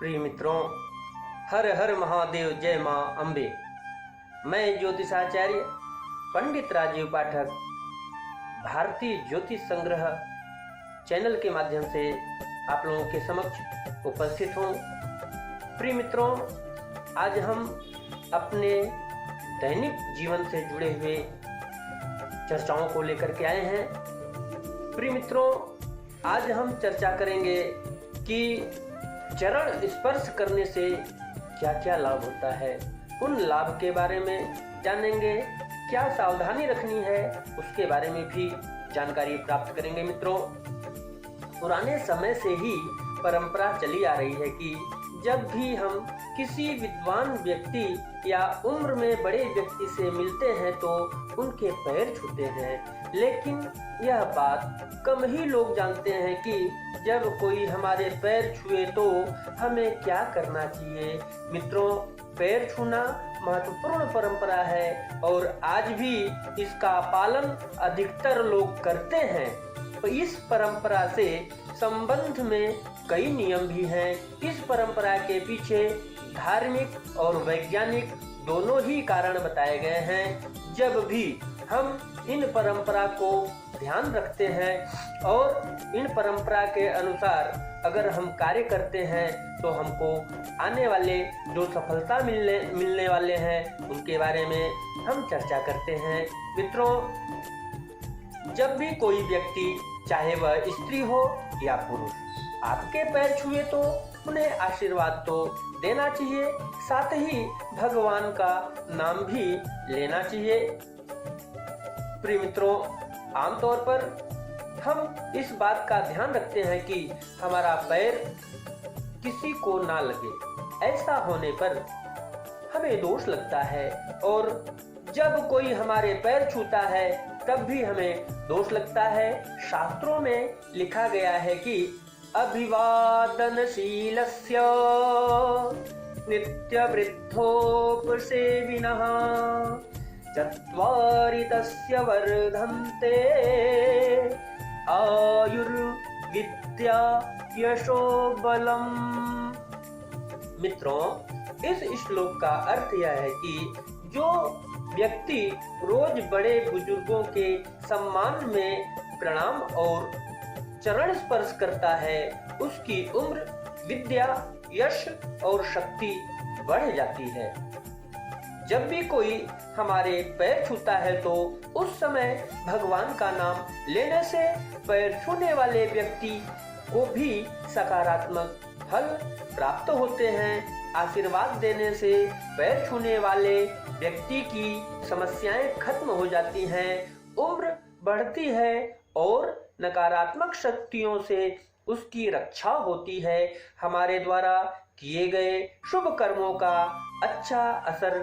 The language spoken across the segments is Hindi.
प्रिय मित्रों, हर हर महादेव, जय माँ अम्बे। मैं ज्योतिषाचार्य पंडित राजीव पाठक भारतीय ज्योतिष संग्रह चैनल के माध्यम से आप लोगों के समक्ष उपस्थित हूँ। प्रिय मित्रों, आज हम अपने दैनिक जीवन से जुड़े हुए चर्चाओं को लेकर के आए हैं। प्रिय मित्रों, आज हम चर्चा करेंगे कि चरण स्पर्श करने से क्या क्या लाभ होता है। उन लाभ के बारे में जानेंगे, क्या सावधानी रखनी है उसके बारे में भी जानकारी प्राप्त करेंगे। मित्रों, पुराने समय से ही परंपरा चली आ रही है कि जब भी हम किसी विद्वान व्यक्ति या उम्र में बड़े व्यक्ति से मिलते हैं तो उनके पैर छूते हैं, लेकिन यह बात कम ही लोग जानते हैं कि जब कोई हमारे पैर छुए तो हमें क्या करना चाहिए। मित्रों, पैर छूना महत्वपूर्ण परंपरा है और आज भी इसका पालन अधिकतर लोग करते हैं। तो इस परंपरा से संबंध में कई नियम भी हैं। इस परंपरा के पीछे धार्मिक और वैज्ञानिक दोनों ही कारण बताए गए हैं। जब भी हम इन परंपरा को ध्यान रखते हैं और इन परंपरा के अनुसार अगर हम कार्य करते हैं तो हमको आने वाले जो सफलता मिलने वाले हैं उनके बारे में हम चर्चा करते हैं। मित्रों, जब भी कोई व्यक्ति, चाहे वह स्त्री हो या पुरुष, आपके पैर छुए तो उन्हें आशीर्वाद तो देना चाहिए, साथ ही भगवान का नाम भी लेना चाहिए। प्रिय मित्रों, आमतौर पर हम इस बात का ध्यान रखते हैं कि हमारा पैर किसी को ना लगे। ऐसा होने पर हमें दोष लगता है और जब कोई हमारे पैर छूता है तब भी हमें दोष लगता है। शास्त्रों में लिखा गया है कि अभिवादनशीलस्य नित्यवृद्धोपसेविनः चत्वारि तस्य वर्धन्ते आयुर्विद्या यशो बलम्। मित्रों, इस श्लोक का अर्थ यह है कि जो व्यक्ति रोज बड़े बुजुर्गों के सम्मान में प्रणाम और चरण स्पर्श करता है उसकी उम्र, विद्या, यश और शक्ति बढ़ जाती है। जब भी कोई हमारे पैर छूता है तो उस समय भगवान का नाम लेने से पैर छूने वाले व्यक्ति को भी सकारात्मक फल प्राप्त होते हैं। आशीर्वाद देने से पैर छूने वाले व्यक्ति की समस्याएं खत्म हो जाती हैं, उम्र बढ़ती है और नकारात्मक शक्तियों से उसकी रक्षा होती है। हमारे द्वारा किए गए शुभ कर्मों का अच्छा असर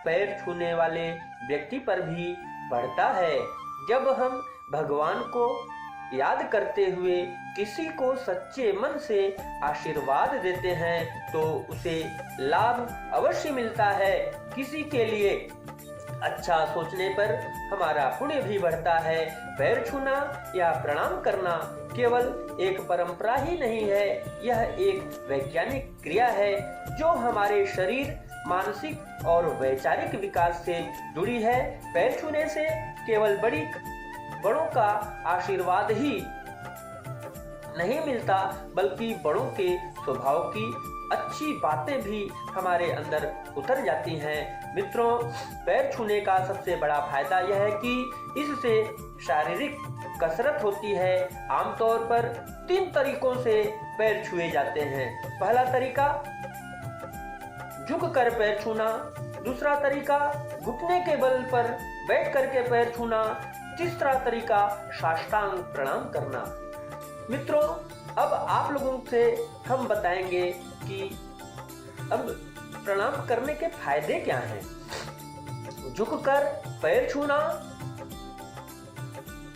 पैर छूने वाले व्यक्ति पर भी बढ़ता है। जब हम भगवान को याद करते हुए किसी को सच्चे मन से आशीर्वाद देते हैं तो उसे लाभ अवश्य मिलता है। किसी के लिए अच्छा सोचने पर हमारा पुण्य भी बढ़ता है। पैर छूना या प्रणाम करना केवल एक परंपरा ही नहीं है, यह एक वैज्ञानिक क्रिया है जो हमारे शरीर, मानसिक और वैचारिक विकास से जुड़ी है। पैर छूने से केवल बड़ों का आशीर्वाद ही नहीं मिलता, बल्कि बड़ों के स्वभाव की अच्छी बातें भी हमारे अंदर उतर जाती हैं। मित्रों, पैर छूने का सबसे बड़ा फायदा यह है कि इससे शारीरिक कसरत होती है। आमतौर पर 3 तरीकों से पैर छुए जाते हैं। पहला तरीका झुक कर पैर छूना, दूसरा तरीका घुटने के बल पर बैठ करके पैर छूना, तीसरा तरीका साष्टांग प्रणाम करना। मित्रों, अब आप लोगों से हम बताएंगे कि अब प्रणाम करने के फायदे क्या हैं। झुककर पैर छूना।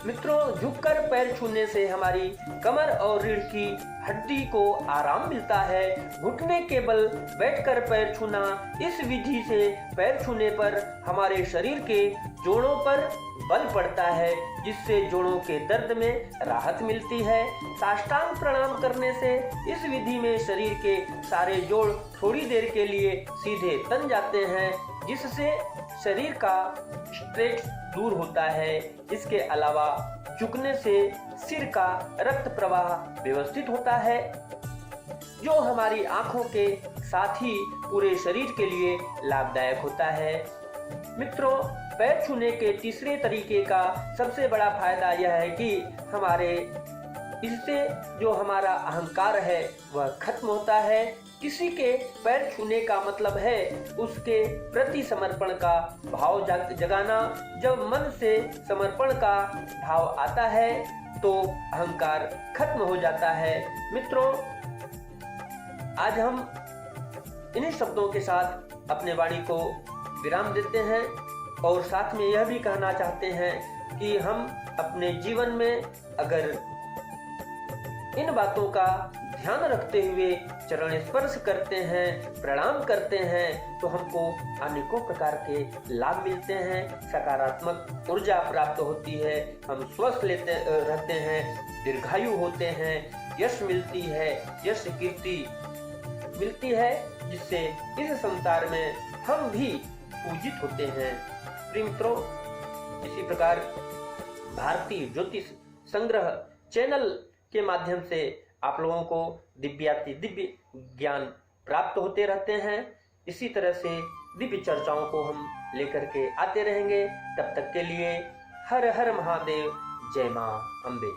मित्रों, झुककर पैर छूने से हमारी कमर और रीढ़ की हड्डी को आराम मिलता है। घुटने के बल बैठकर पैर छूना, इस विधि से पैर छूने पर हमारे शरीर के जोड़ों पर बल पड़ता है, जिससे जोड़ों के दर्द में राहत मिलती है। साष्टांग प्रणाम करने से इस विधि में शरीर के सारे जोड़ थोड़ी देर के लिए सीधे तन जाते हैं, जिससे शरीर का स्ट्रेस दूर होता है। इसके अलावा झुकने से सिर का रक्त प्रवाह व्यवस्थित होता है, जो हमारी आंखों के साथ ही पूरे शरीर के लिए लाभदायक होता है। मित्रों, पैर छूने के तीसरे तरीके का सबसे बड़ा फायदा यह है कि इससे जो हमारा अहंकार है वह खत्म होता है। किसी के पैर छूने का मतलब है उसके प्रति समर्पण का भाव जगाना। जब मन से समर्पण का भाव आता है तो अहंकार खत्म हो जाता है। मित्रों, आज हम इन्हीं शब्दों के साथ अपने वाणी को विराम देते हैं और साथ में यह भी कहना चाहते हैं कि हम अपने जीवन में अगर इन बातों का ध्यान रखते हुए चरण स्पर्श करते हैं, प्रणाम करते हैं, तो हमको अनेकों प्रकार के लाभ मिलते हैं। सकारात्मक ऊर्जा प्राप्त होती है, हम स्वस्थ रहते हैं, दीर्घायु होते हैं, यश मिलती है, यश कीर्ति मिलती है, जिससे इस संसार में हम भी पूजित होते हैं। प्रिय मित्रों, इसी प्रकार भारतीय ज्योतिष संग्रह चैनल के माध्यम से आप लोगों को दिव्य ज्ञान प्राप्त होते रहते हैं। इसी तरह से दिव्य चर्चाओं को हम लेकर के आते रहेंगे। तब तक के लिए हर हर महादेव, जय मां अम्बे।